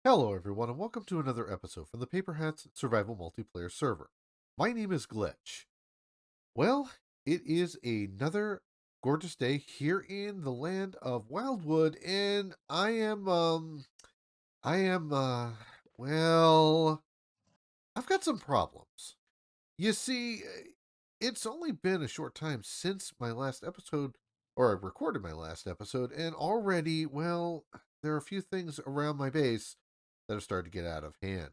Hello, everyone, and welcome to another episode from the Paperhats Survival Multiplayer server. My name is Glitch. Well, it is another gorgeous day here in the land of Wildewood, and I am, well, I've got some problems. You see, it's only been a short time since my last episode, or I recorded my last episode, and already, well, there are a few things around my base that have started to get out of hand.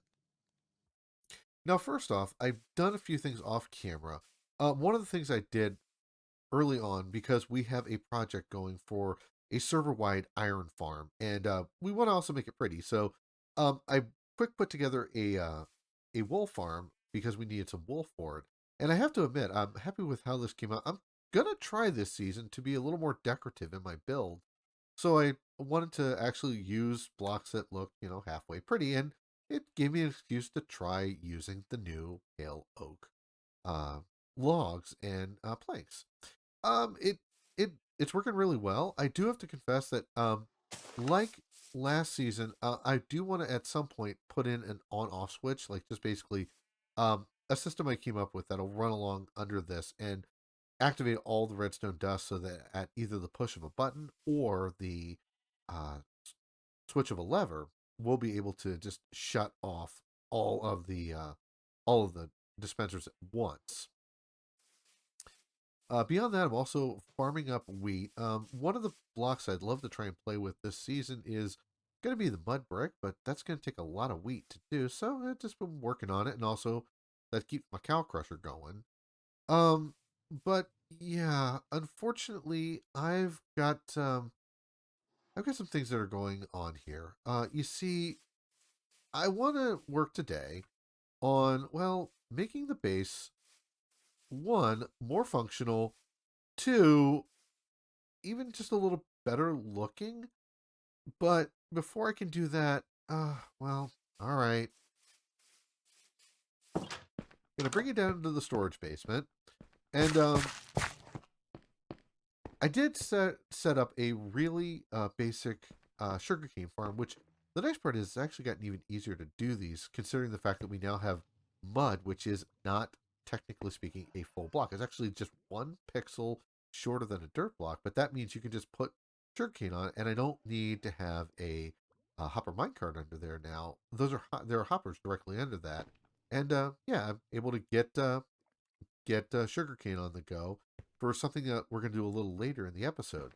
Now, first off, I've done a few things off camera. One of the things I did early on, because we have a project going for a server-wide iron farm, and we want to also make it pretty. So, I quick put together a wool farm because we needed some wool for it. And I have to admit, I'm happy with how this came out. I'm gonna try this season to be a little more decorative in my build. So I wanted to actually use blocks that look, halfway pretty, and it gave me an excuse to try using the new pale oak uh, logs and planks. It it's working really well. I do have to confess that, like last season, I do want to at some point put in an on-off switch, like just basically a system I came up with that'll run along under this and activate all the redstone dust so that at either the push of a button or the uh, switch of a lever, we'll be able to just shut off all of the uh, all of the dispensers at once. Beyond that, I'm also farming up wheat. One of the blocks I'd love to try and play with this season is going to be the mud brick, but that's going to take a lot of wheat to do. So I've just been working on it, and also that keeps my cow crusher going. Um, but yeah, unfortunately, I've got some things that are going on here. You see, I want to work today on, well, making the base, one, more functional, two, even just a little better looking. But before I can do that, well, all right. Gonna bring you down into the storage basement. And I did set up a really basic sugarcane farm, which the nice part is it's actually gotten even easier to do these, considering the fact that we now have mud, which is not technically speaking a full block. It's actually just 1 pixel shorter than a dirt block, but that means you can just put sugarcane on it, and I don't need to have a hopper minecart under there now. There are hoppers directly under that, and yeah, I'm able to get sugarcane on the go for something that we're going to do a little later in the episode.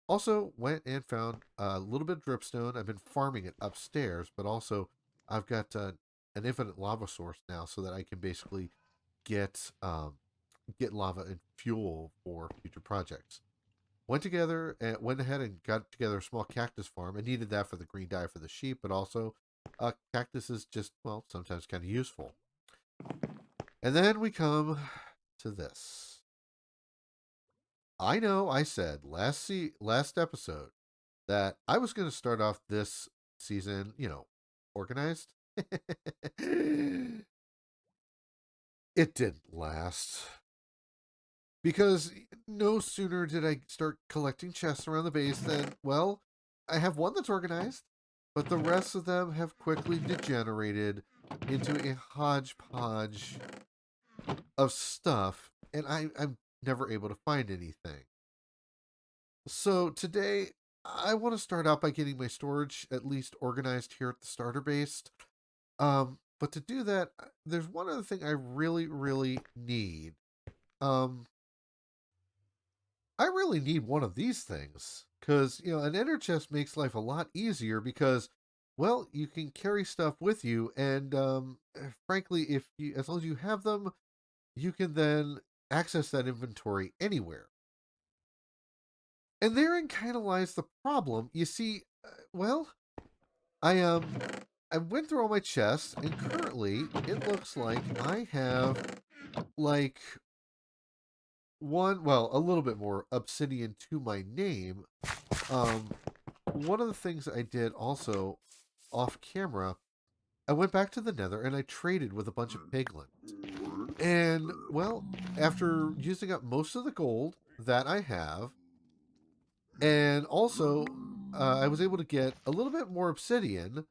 Also, went and found a little bit of dripstone. I've been farming it upstairs, but also I've got an infinite lava source now, so that I can basically get get lava and fuel for future projects. Went ahead and got together a small cactus farm. I needed that for the green dye for the sheep, but also cactus is just, well, sometimes kind of useful. And then we come to this. I know I said last episode that I was going to start off this season, organized. It didn't last. Because no sooner did I start collecting chests around the base than, well, I have one that's organized, but the rest of them have quickly degenerated into a hodgepodge of stuff, and I'm never able to find anything. So today, I want to start out by getting my storage at least organized here at the starter base. But to do that, there's one other thing I really, really need. Um, I really need one of these things because an ender chest makes life a lot easier because, well, you can carry stuff with you, and frankly, if you as long as you have them, you can then access that inventory anywhere. And therein kind of lies the problem. You see, well, I I went through all my chests, and currently it looks like I have like a little bit more obsidian to my name. Um, One of the things I did also off camera, I went back to the Nether and I traded with a bunch of piglins. And well, after using up most of the gold that I have, and also I was able to get a little bit more obsidian.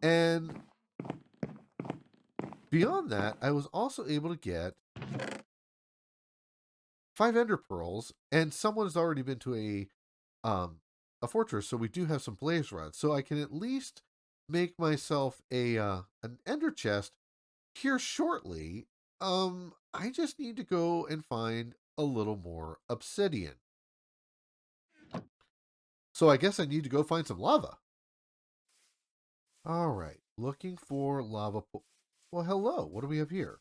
And beyond that, I was also able to get 5 ender pearls, and someone has already been to a fortress, so we do have some blaze rods. So I can at least make myself an ender chest here shortly. I just need to go and find a little more obsidian. So I guess I need to go find some lava. All right, looking for lava pool. Well, hello. What do we have here?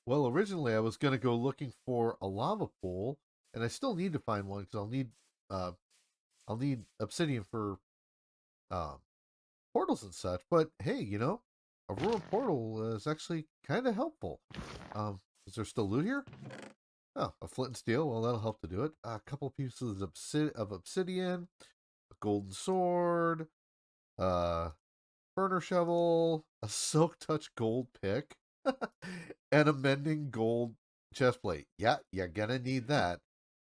Well, originally I was going to go looking for a lava pool, and I still need to find one because uh, I'll need obsidian for um, portals and such. But hey, a ruined portal is actually kind of helpful. Is there still loot here? Oh, a flint and steel. Well, that'll help to do it. A couple of pieces of obsidian, a golden sword, uh, burner shovel, a silk touch gold pick, and a mending gold chest plate. Yeah, you're gonna need that.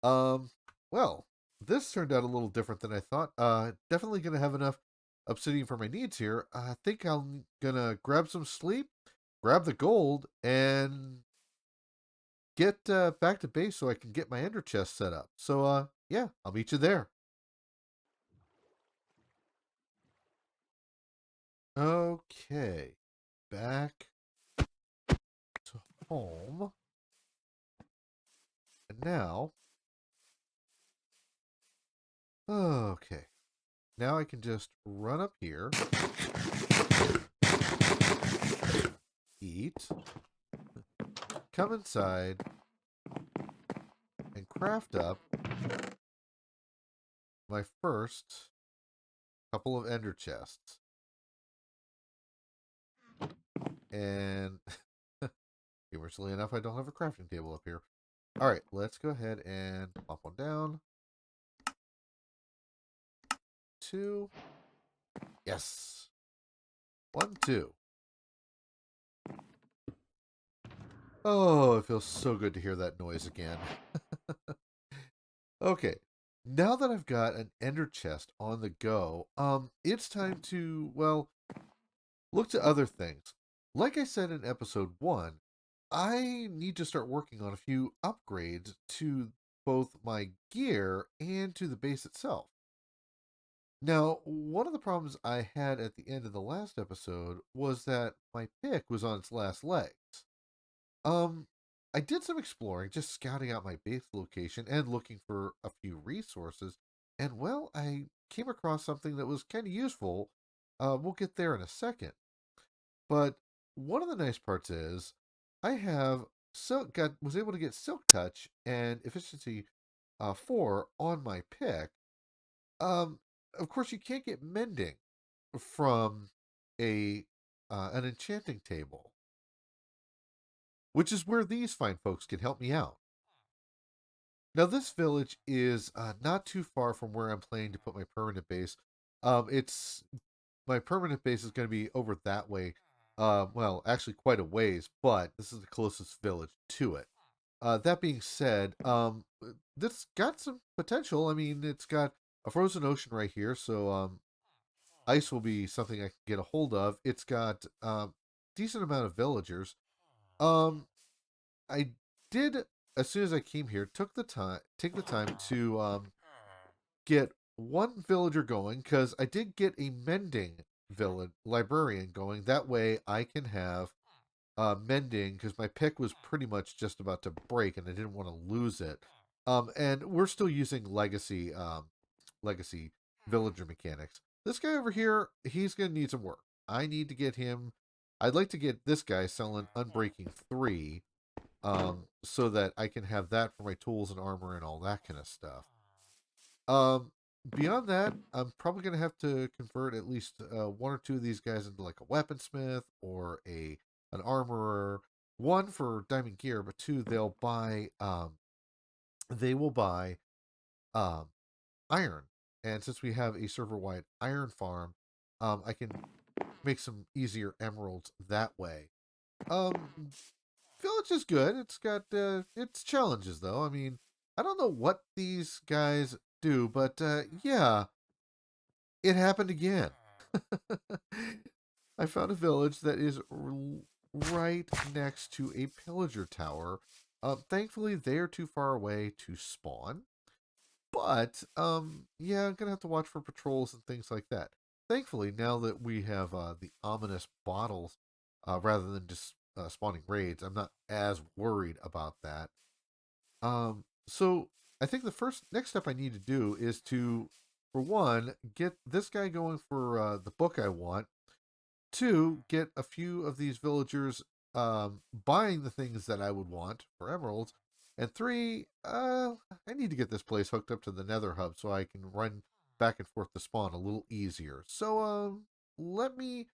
Um, well, this turned out a little different than I thought. Definitely gonna have enough obsidian for my needs here. I think I'm gonna grab some sleep, grab the gold, and get back to base so I can get my ender chest set up. So, yeah, I'll meet you there. Okay, back to home. And now, okay, now I can just run up here, eat, come inside, and craft up my first couple of ender chests. And humorously enough, I don't have a crafting table up here. All right, let's go ahead and pop one down. 2. Yes. 1, 2. Oh, it feels so good to hear that noise again. Okay. Now that I've got an ender chest on the go, it's time to, well, look to other things. Like I said in episode 1, I need to start working on a few upgrades to both my gear and to the base itself. Now, one of the problems I had at the end of the last episode was that my pick was on its last legs. Um, I did some exploring, just scouting out my base location and looking for a few resources. And well, I came across something that was kind of useful. We'll get there in a second. But one of the nice parts is I have was able to get silk touch and efficiency 4 on my pick. Um, of course, you can't get mending from a an enchanting table, which is where these fine folks can help me out. Now, this village is not too far from where I'm planning to put my permanent base. It's my permanent base is going to be over that way. Well, actually, quite a ways, but this is the closest village to it. That being said, this got some potential. I mean, it's got a frozen ocean right here, so ice will be something I can get a hold of. It's got decent amount of villagers. Um, I did as soon as I came here, take the time to get one villager going because I did get a mending village librarian going. That way I can have mending because my pick was pretty much just about to break and I didn't want to lose it. And we're still using legacy villager mechanics. This guy over here, he's gonna need some work. I need to get him. I'd like to get this guy selling Unbreaking 3, so that I can have that for my tools and armor and all that kind of stuff. Um, Beyond that, I'm probably gonna have to convert at least one or two of these guys into like a weaponsmith or a an armorer. One for diamond gear, but two they will buy um iron. And since we have a server wide iron farm, I can make some easier emeralds that way. Um, Village is good. It's got its challenges though. I mean, I don't know what these guys do, but yeah, it happened again. I found a village that is right next to a pillager tower. Thankfully, they're too far away to spawn. But yeah, I'm gonna have to watch for patrols and things like that. Thankfully, now that we have the ominous bottles, rather than just spawning raids, I'm not as worried about that. So I think the first next step I need to do is to, for one, get this guy going for the book I want. Two, get a few of these villagers buying the things that I would want for emeralds. And three, I need to get this place hooked up to the Nether Hub so I can run back and forth to spawn a little easier. So, let me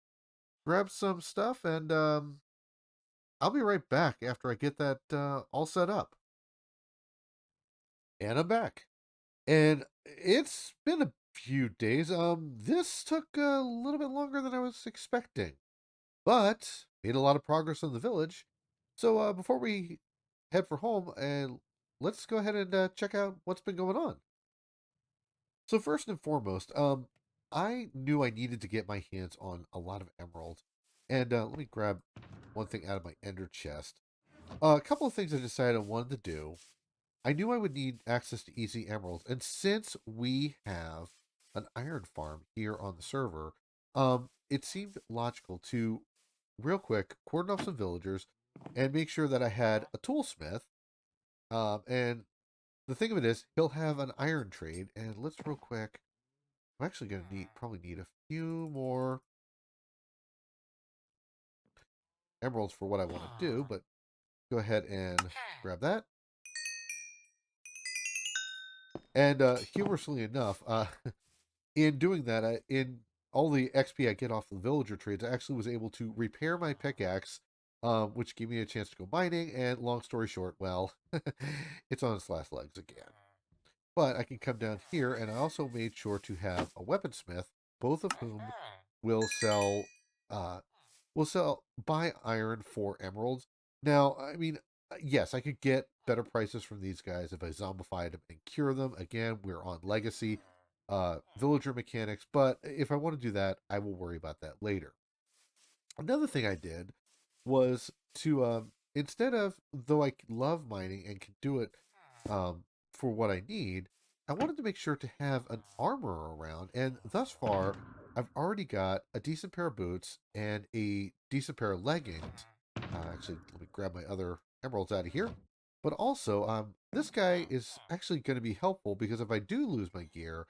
grab some stuff and I'll be right back after I get that all set up. And I'm back. And it's been a few days. This took a little bit longer than I was expecting, but made a lot of progress on the village. So before we head for home, and let's go ahead and check out what's been going on. So first and foremost, I knew I needed to get my hands on a lot of emeralds, and let me grab one thing out of my ender chest. A couple of things I decided I wanted to do. I knew I would need access to easy emeralds, and since we have an iron farm here on the server, it seemed logical to real quick cordon off some villagers and make sure that I had a toolsmith. And the thing of it is, he'll have an iron trade, and let's real quick. I'm actually gonna probably need a few more emeralds for what I want to do, but go ahead and grab that. And humorously enough, in doing that, in all the XP I get off the villager trades, I actually was able to repair my pickaxe, which gave me a chance to go mining. And long story short, well, it's on its last legs again. But I can come down here, and I also made sure to have a weaponsmith, both of whom will sell, uh, buy iron for emeralds. Now, I mean, yes, I could get better prices from these guys if I zombified them and cure them. Again, we're on legacy, villager mechanics, but if I want to do that, I will worry about that later. Another thing I did was to instead of, though I love mining and can do it um, for what I need, I wanted to make sure to have an armor around. And thus far, I've already got a decent pair of boots and a decent pair of leggings. Actually, let me grab my other emeralds out of here. But also, this guy is actually going to be helpful because if I do lose my gear,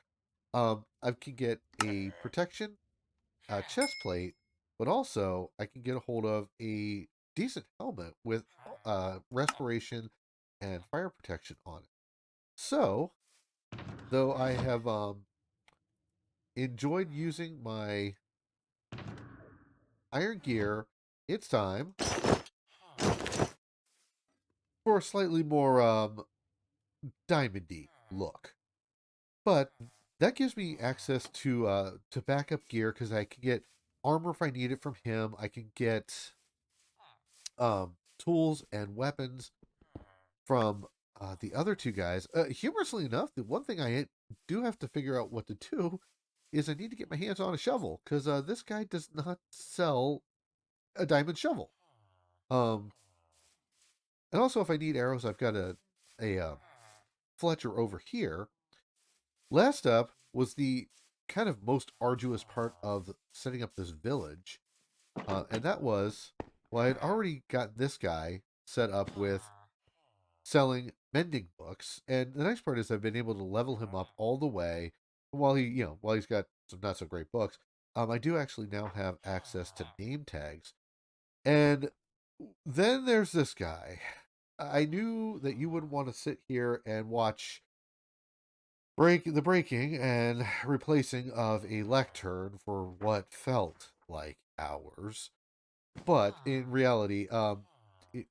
I can get a protection chest plate, but also I can get a hold of a decent helmet with respiration and fire protection on it. So, though I have enjoyed using my iron gear, it's time for a slightly more diamondy look. But that gives me access to backup gear because I can get armor if I need it from him. I can get tools and weapons from the other two guys. Humorously enough, the one thing I do have to figure out what to do is I need to get my hands on a shovel because this guy does not sell a diamond shovel. Um, and also, if I need arrows, I've got a Fletcher over here. Last up was the kind of most arduous part of setting up this village, and that was, well, I had already got this guy set up with selling mending books. And the nice part is I've been able to level him up all the way while while he's got some not so great books. I do actually now have access to name tags. And then there's this guy. I knew that you wouldn't want to sit here and watch the breaking and replacing of a lectern for what felt like hours. But in reality, it,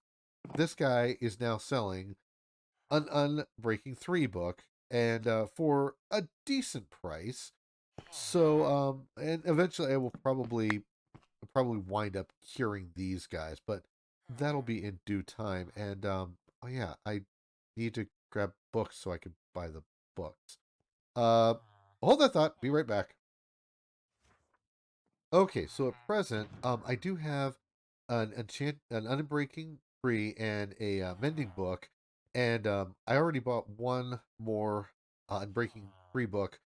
this guy is now selling an Unbreaking 3 book and for a decent price. So and eventually I will probably wind up curing these guys, but that'll be in due time. And oh yeah, I need to grab books so I can buy the books. Uh hold that thought, be right back. Okay, so at present, I do have an unbreaking free and a mending book, and I already bought one more unbreaking free book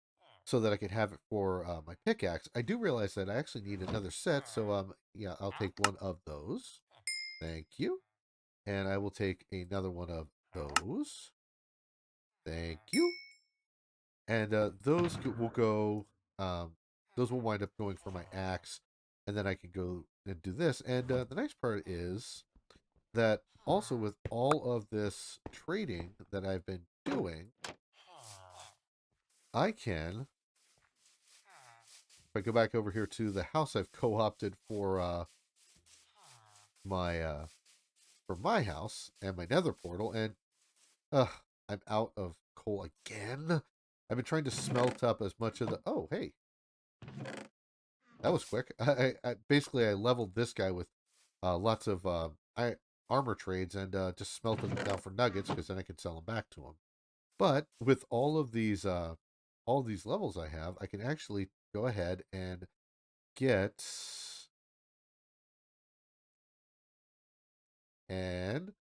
so that I could have it for my pickaxe. I do realize that I actually need another set, so yeah, I'll take one of those. Thank you, and I will take another one of those. Thank you, and will go. Um, those will wind up going for my axe, and then I can go and do this. And the nice part is that also with all of this trading that I've been doing, I can. If I go back over here to the house I've co-opted my for my house and my nether portal, and uh, I'm out of coal again. I've been trying to smelt up as much of the. Oh, hey, that was quick. I basically I leveled this guy with lots of I armor trades and just smelted them down for nuggets because then I can sell them back to him. But with all of these levels I have, I can actually go ahead and get and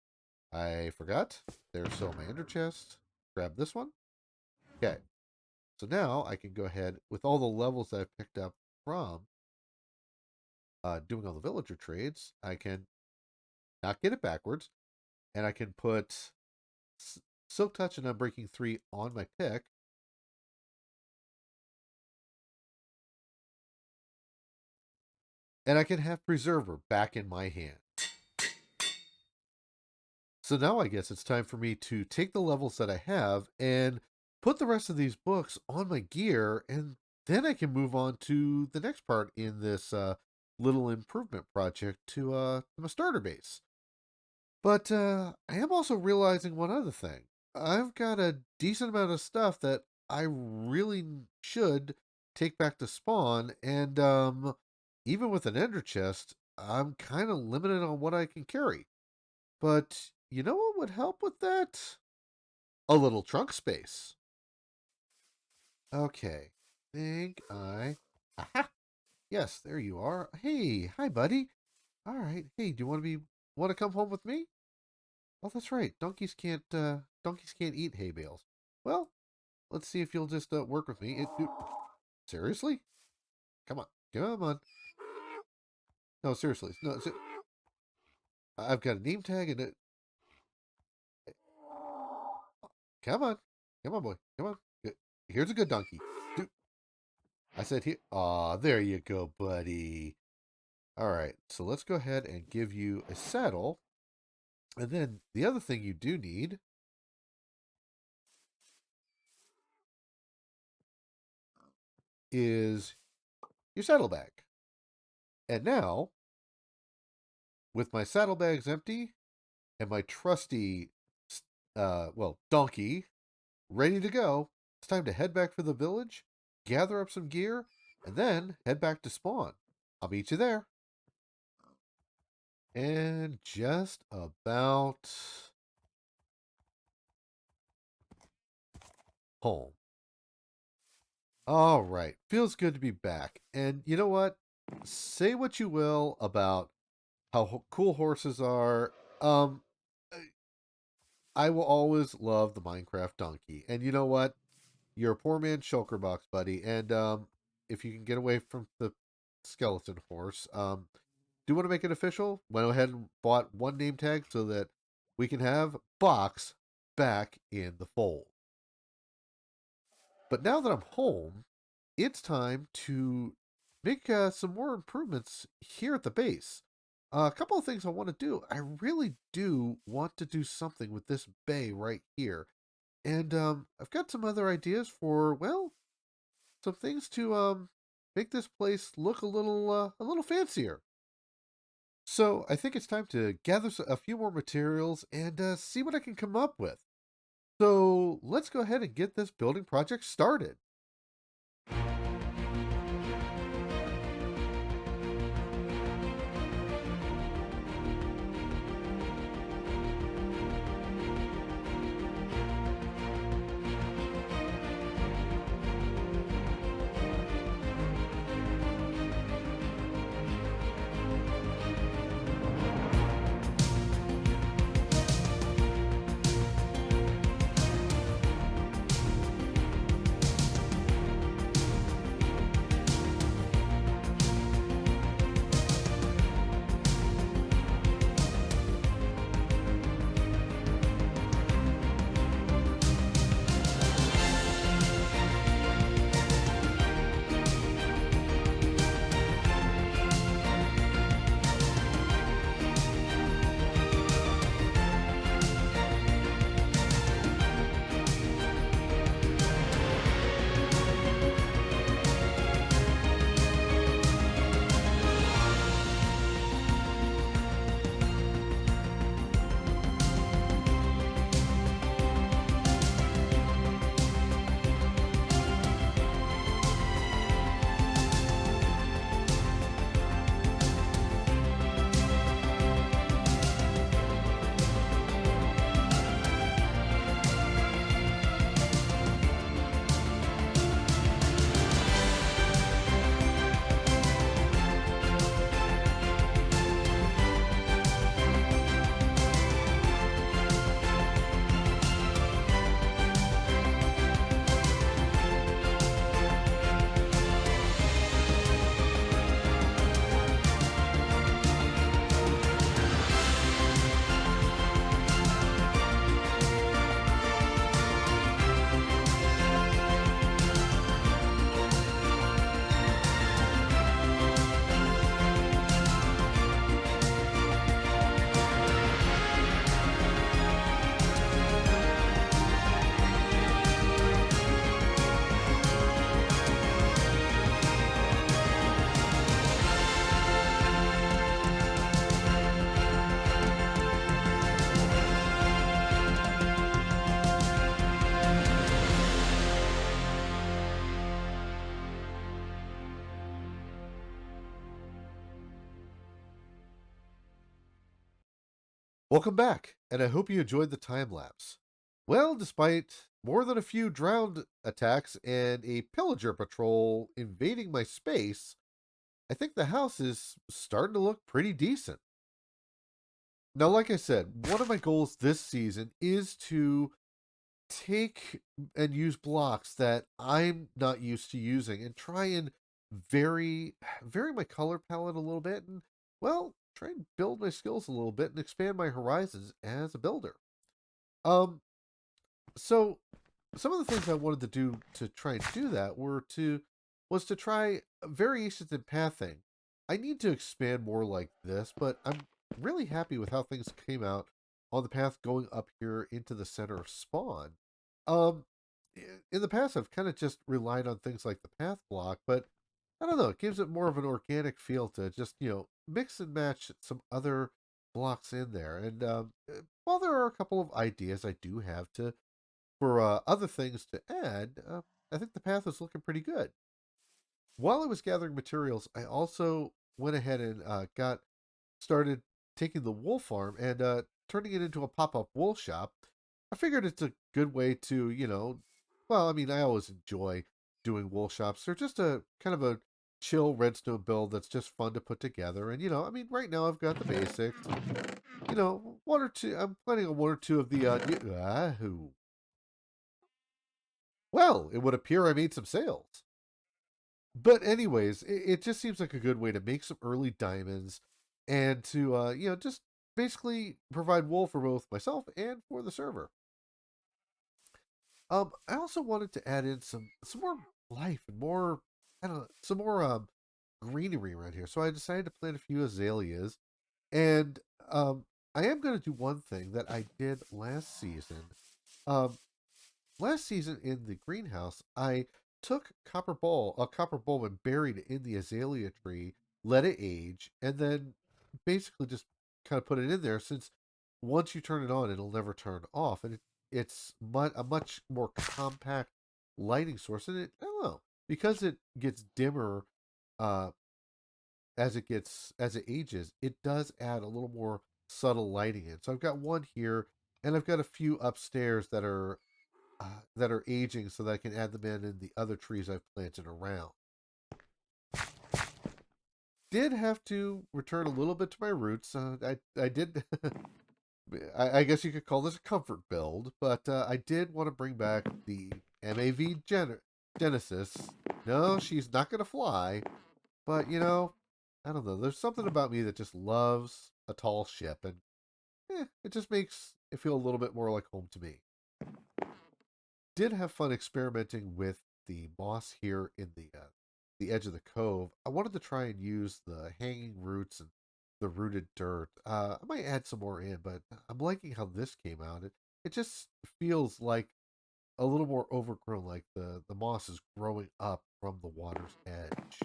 I forgot. There's still my ender chest. Grab this one. Okay. So now I can go ahead with all the levels that I've picked up from doing all the villager trades. I can not get it backwards, and I can put Silk Touch and Unbreaking 3 on my pick. And I can have Preserver back in my hand. So now I guess it's time for me to take the levels that I have and put the rest of these books on my gear, and then I can move on to the next part in this little improvement project to my starter base. But I am also realizing one other thing. I've got a decent amount of stuff that I really should take back to spawn, and even with an ender chest, I'm kind of limited on what I can carry. But you know what would help with that? A little trunk space. Okay. Think I. Aha! Yes, there you are. Hey, hi, buddy. All right. Hey, do you want to come home with me? Oh, that's right. Donkeys can't eat hay bales. Well, let's see if you'll just work with me. Seriously? Come on, come on. No, seriously. No, I've got a name tag and it. Come on, come on, boy. Come on. Here's a good donkey. Dude, I said here. Aw, there you go, buddy. All right, so let's go ahead and give you a saddle. And then the other thing you do need is your saddlebag. And now, with my saddlebags empty and my trusty, donkey ready to go, it's time to head back for the village, gather up some gear, and then head back to spawn. I'll meet you there. And just about home. All right. Feels good to be back. And you know what? Say what you will about how cool horses are. I will always love the Minecraft donkey. And you know what? You're a poor man's shulker box, buddy. And if you can get away from the skeleton horse, do you want to make it official? Went ahead and bought one name tag so that we can have Box back in the fold. But now that I'm home, it's time to make some more improvements here at the base. A couple of things I want to do. I really do want to do something with this bay right here. And I've got some other ideas for, well, some things to make this place look a little fancier. So I think it's time to gather a few more materials and see what I can come up with. So let's go ahead and get this building project started. Welcome back, and I hope you enjoyed the time lapse. Well, despite more than a few drowned attacks and a pillager patrol invading my space, I think the house is starting to look pretty decent. Now, like I said, one of my goals this season is to take and use blocks that I'm not used to using and try and vary my color palette a little bit and, well, try and build my skills a little bit and expand my horizons as a builder. Um, so some of the things I wanted to do to try and do that was to try variations in pathing. I need to expand more like this, but I'm really happy with how things came out on the path going up here into the center of spawn. Um, in the past, I've kind of just relied on things like the path block, but I don't know. It gives it more of an organic feel to just mix and match some other blocks in there. And while there are a couple of ideas I do have to for other things to add, I think the path is looking pretty good. While I was gathering materials, I also went ahead and got started taking the wool farm and turning it into a pop-up wool shop. I figured it's a good way to, well, I mean, I always enjoy doing wool shops. They're just a kind of a chill redstone build that's just fun to put together. And, I mean, right now I've got the basics. One or two, I'm planning on one or two of the, well, it would appear I made some sales. But anyways, it just seems like a good way to make some early diamonds and to just basically provide wool for both myself and for the server. I also wanted to add in some more life and more I don't know, some more greenery around here. So I decided to plant a few azaleas and I am going to do one thing that I did last season. Um Last season in the greenhouse, I took a copper bulb, and buried it in the azalea tree, let it age, and then basically just kind of put it in there. Since once you turn it on, it'll never turn off, and a much more compact lighting source. And I don't know, because it gets dimmer uh, as it ages, it does add a little more subtle lighting in. So I've got one here, and I've got a few upstairs that are aging so that I can add them in the other trees I've planted around. Did have to return a little bit to my roots. I did. I guess you could call this a comfort build, but I did want to bring back the Genesis. No, she's not going to fly, but I don't know. There's something about me that just loves a tall ship, and it just makes it feel a little bit more like home to me. Did have fun experimenting with the moss here in the edge of the cove. I wanted to try and use the hanging roots and the rooted dirt. I might add some more in, but I'm liking how this came out. It just feels like a little more overgrown, like the moss is growing up from the water's edge.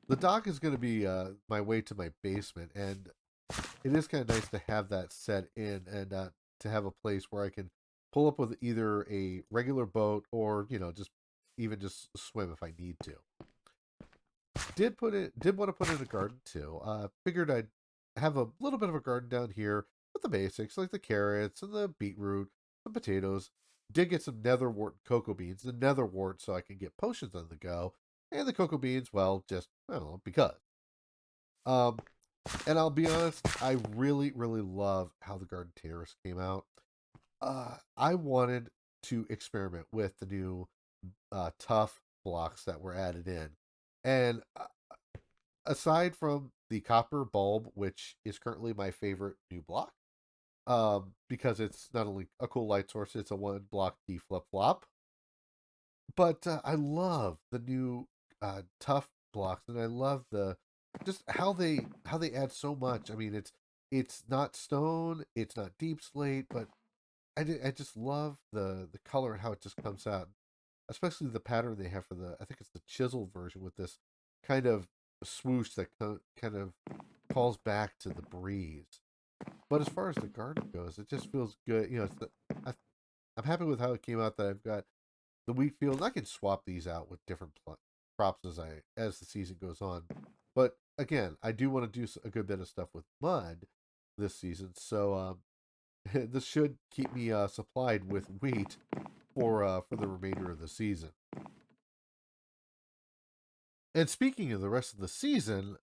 The dock is going to be my way to my basement, and it is kind of nice to have that set in and to have a place where I can pull up with either a regular boat or just even just swim if I need to. Did want to put in a garden too. Figured I'd have a little bit of a garden down here with the basics like the carrots and the beetroot, the potatoes. Did get some netherwort cocoa beans, the netherwort so I can get potions on the go, and the cocoa beans, well, just I don't know because. Um, and I'll be honest, I really, really love how the Garden Terrace came out. I wanted to experiment with the new tough blocks that were added in. And aside from the copper bulb, which is currently my favorite new block, because it's not only a cool light source, it's a one block D flip flop. But I love the new tough blocks, and I love the just how they add so much. I mean, it's not stone, it's not deep slate, but I just love the color and how it just comes out, especially the pattern they have for the I think it's the chisel version with this kind of swoosh that kind of calls back to the breeze. But as far as the garden goes, it just feels good. I, I'm happy with how it came out. That I've got the wheat field. I can swap these out with different crops as the season goes on. But again, I do want to do a good bit of stuff with mud this season, so this should keep me supplied with wheat for the remainder of the season. And speaking of the rest of the season,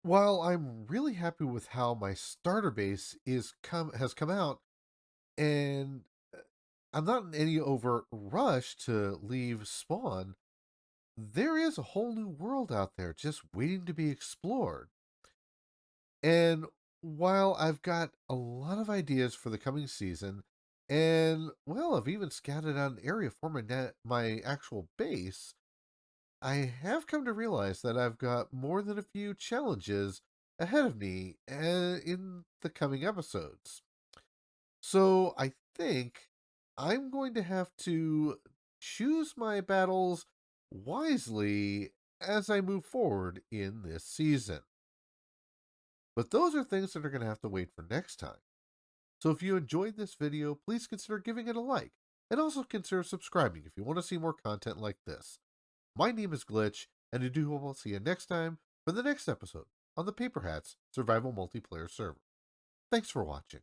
while I'm really happy with how my starter base has come out, and I'm not in any overt rush to leave spawn, there is a whole new world out there just waiting to be explored. And while I've got a lot of ideas for the coming season, and well, I've even scouted out an area for my actual base, I have come to realize that I've got more than a few challenges ahead of me in the coming episodes. So I think I'm going to have to choose my battles wisely as I move forward in this season. But those are things that are going to have to wait for next time. So if you enjoyed this video, please consider giving it a like, and also consider subscribing if you want to see more content like this. My name is Glitch, and I do hope I'll see you next time for the next episode on the Paperhats Survival Multiplayer server. Thanks for watching.